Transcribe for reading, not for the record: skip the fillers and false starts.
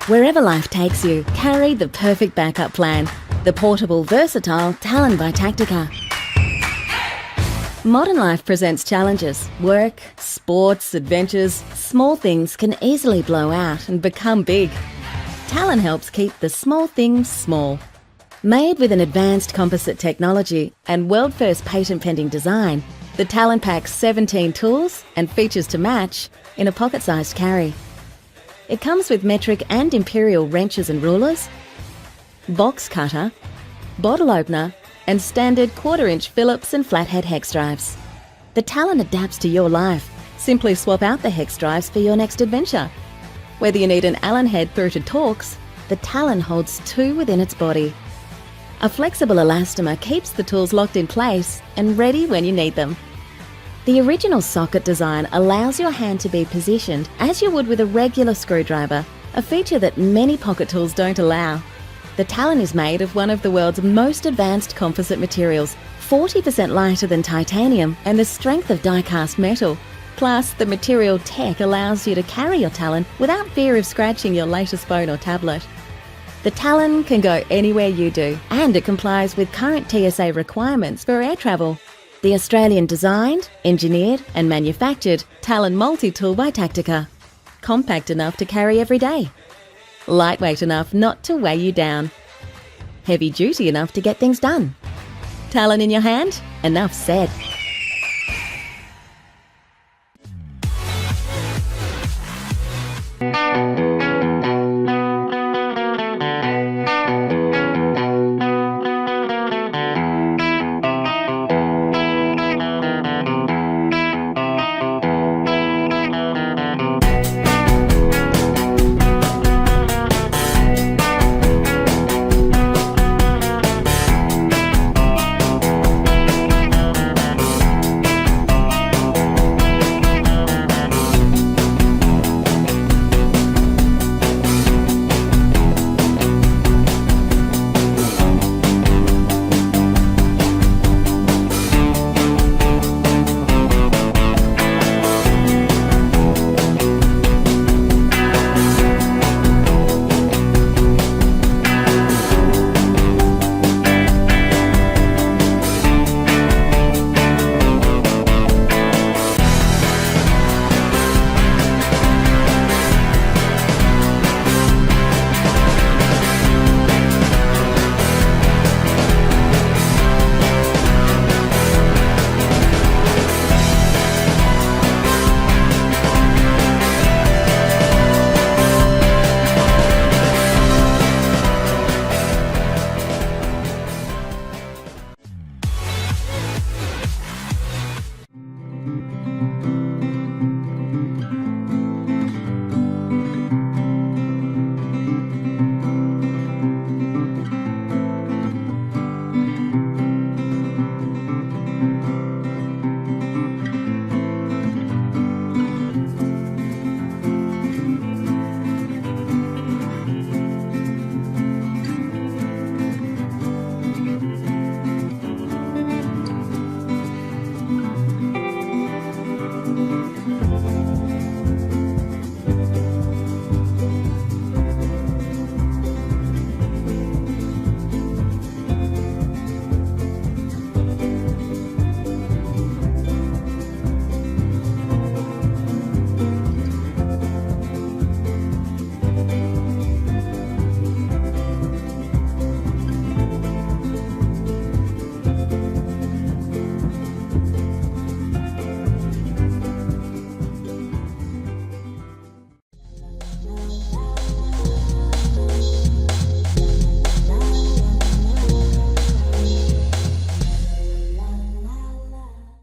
Wherever life takes you, carry the perfect backup plan. The portable, versatile Talon by Tactica. Modern life presents challenges. Work, sports, adventures, small things can easily blow out and become big. Talon helps keep the small things small. Made with an advanced composite technology and world-first patent-pending design, the Talon packs 17 tools and features to match in a pocket-sized carry. It comes with metric and imperial wrenches and rulers, box cutter, bottle opener, and standard 1/4-inch Phillips and flathead hex drives. The Talon adapts to your life. Simply swap out the hex drives for your next adventure. Whether you need an Allen head through to Torx, the Talon holds 2 within its body. A flexible elastomer keeps the tools locked in place and ready when you need them. The original socket design allows your hand to be positioned as you would with a regular screwdriver, a feature that many pocket tools don't allow. The Talon is made of one of the world's most advanced composite materials, 40% lighter than titanium and the strength of die-cast metal. Plus, the material tech allows you to carry your Talon without fear of scratching your latest phone or tablet. The Talon can go anywhere you do, and it complies with current TSA requirements for air travel. The Australian designed, engineered and manufactured Talon multi-tool by Tactica. Compact enough to carry every day. Lightweight enough not to weigh you down. Heavy duty enough to get things done. Talon in your hand? Enough said.